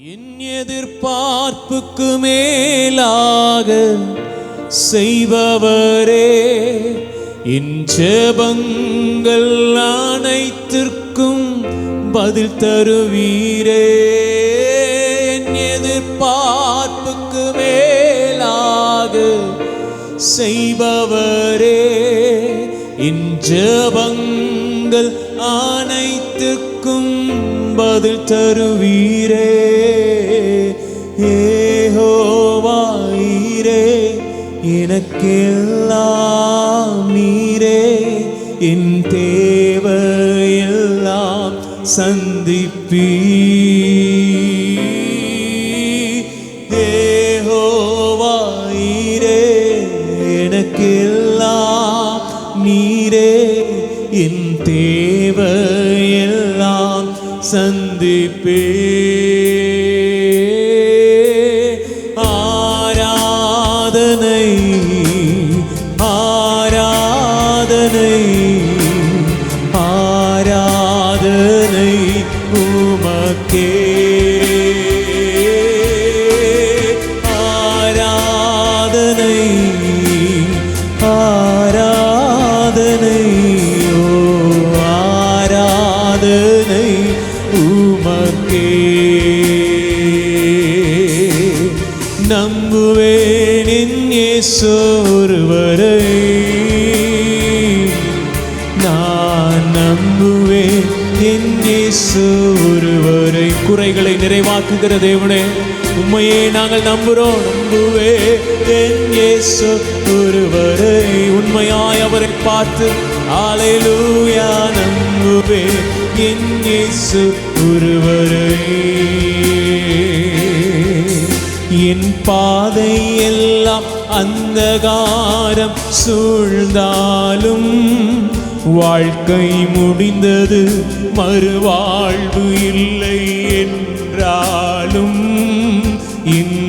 என் எதிர்பார்ப்புக்கு மேலாக செய்பவரே, என் ஜெபங்கள் அனைத்திற்கும் பதில் தருவீரே. என் எதிர்பார்ப்புக்கு மேலாக செய்பவரே, என் ஜெபங்கள் அனைத்திற்கும் பதில் தருவீரே. யெகோவா ஈரே, எனக்கெல்லாம் நீரே, என் தேவையெல்லாம் சந்திப்பீர். யெகோவா ஈரே, எனக்கெல்லாம் நீரே, என் தேவையெல்லாம் சந்திப்பீர். ஆராதனை ஆராதனை ஆராதனை உமக்கே. ஆராதனை ஆராதனை ஓ ஆராதனை உமக்கே. நம்புவேன் என் இயேசு ஒருவரை, நான் நம்புவேன் என் இயேசு ஒருவரை. குறைகளை நிறைவாக்குகிற தேவனே, உம்மையே நாங்கள் நம்புகிறோம். நம்புவேன் என் இயேசு ஒருவரை, உண்மையாய் அவரை பார்த்து அல்லேலூயா. நம்புவேன் என் இயேசு ஒருவரை. என் பாதை எல்லாம் அந்தகாரம் சூழ்ந்தாலும், வாழ்க்கை முடிந்தது மறுவாழ்வு இல்லை என்றாலும், என்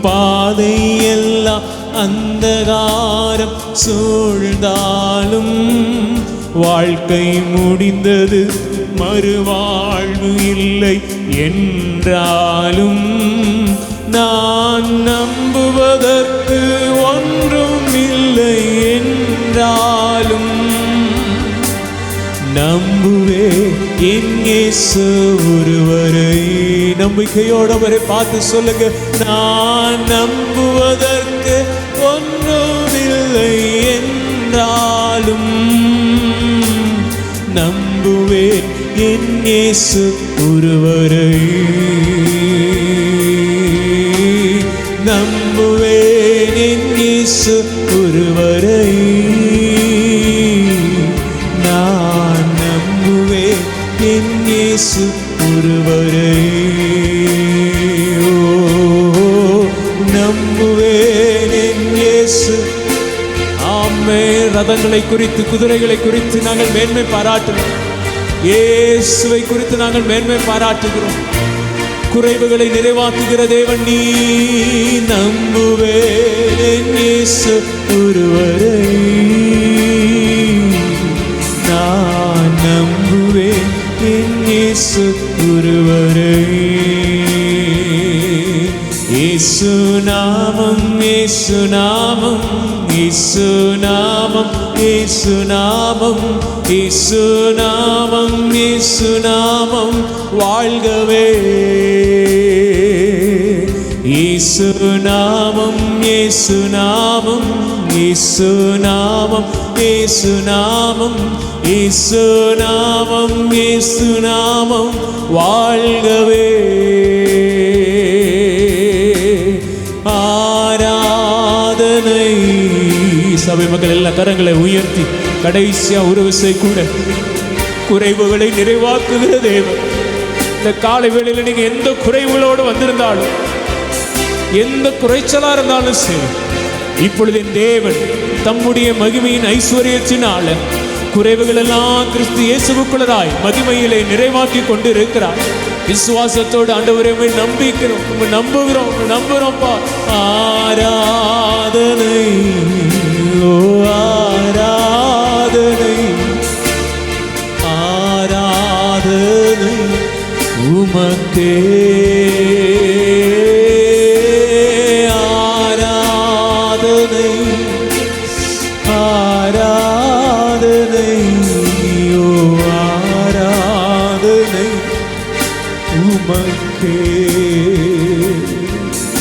பாதை எல்லாம் அந்தகாரம் சூழ்ந்தாலும், வாழ்க்கை முடிந்தது மறுவாழ்வு இல்லை என்றாலும், நான் நம்புவதற்கு ஒன்றும் இல்லை என்றாலும், நம்புவே என் இயேசு ஒருவரை. நம்பிக்கையோடு அவரை பார்த்து சொல்லுங்க, நான் நம்புவதற்கு ஒன்றும் இல்லை என்றாலும், நம்புவேன் என் இயேசு ஒருவரை. நம்புவேன் என் இயேசு ஒருவரை. நான் நம்புவேன் என் இயேசு ஒருவரை. ஓ நம்புவேன் என் இயேசு. ஆமே. ரதங்களை குறித்து குதிரைகளை குறித்து நாங்கள் மேன்மை பாராட்டுகிறோம். இயேசுவை குறித்து நாங்கள் மேன்மை பாராட்டுகிறோம். குறைவுகளை நிறைவாக்குகிற தேவன் நீ. நம்புவேன் என் இயேசு ஒருவரை. நான் நம்புவேன் என் இயேசு ஒருவரை. இயேசு நாமம் இயேசு நாமம் இயேசு நாமம் இயேசு நாமம் இயேசு நாமம் இயேசு நாமம் வாழ்கவே. இயேசு நாமம் இயேசு நாமம் இயேசு நாமம் இயேசு நாமம் இயேசு நாமம் இயேசு நாமம் வாழ்கவே. ஆராதனை. சபை மக்கள் எல்லா கரங்களை உயர்த்தி கடைசியா ஒரு விசை கூட குறைவுகளை நிறைவாக்குகிற தேவன். இந்த காலை வேளையில் நீங்க எந்த குறைவுகளோடு வந்திருந்தாலும், எந்த குறைச்சலா இருந்தாலும் சரி, இப்பொழுது என் தேவன் தம்முடைய மகிமையின் ஐஸ்வர்யத்தினால குறைவுகள் எல்லாம் கிறிஸ்து இயேசுவுக்குள்ளதாய் மகிமையிலே நிறைவாக்கி கொண்டு இருக்கிறார். விசுவாசத்தோடு ஆண்டவரே நம்பிக்கிறோம், நம்புகிறோம், நம்புகிறோம்ப்பா. ஆராதனை ஓ ஆராதனை ஆராதனை உமக்கே.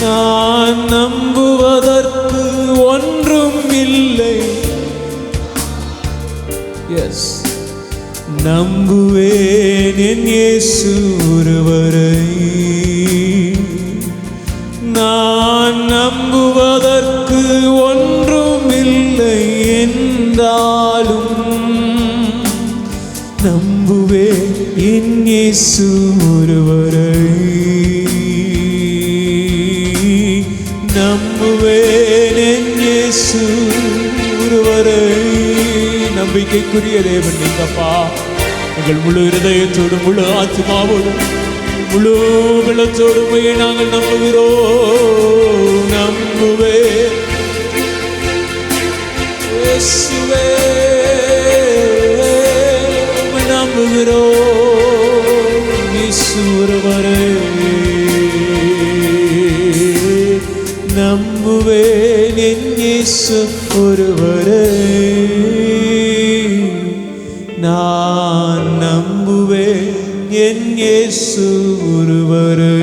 நான் நம்புவதற்கு ஒன்றும் இல்லை. எஸ், நம்புவேன் என் இயேசு ஒருவரை. நான் நம்புவதற்கு ஒன்றும் இல்லை என்றாலும் நம்புவேன் என் இயேசு ஒருவரை. நம்புவேன் என் இயேசு ஒருவரை. நம்பிக்கைக்குரிய தேவன் நீங்கப்பா. எங்கள் முழு இருதயத்தோடும் முழு ஆத்மாவோடும் முழு பலத்தோடும் நாங்கள் நம்புகிறோம். நம்புவேன் இயேசுவே, நம்புகிறோம் இயேசு ஒருவரை. நம்புவேன் என் இயேசு ஒருவரை. நான் நம்புவேன் என் இயேசு ஒருவரை.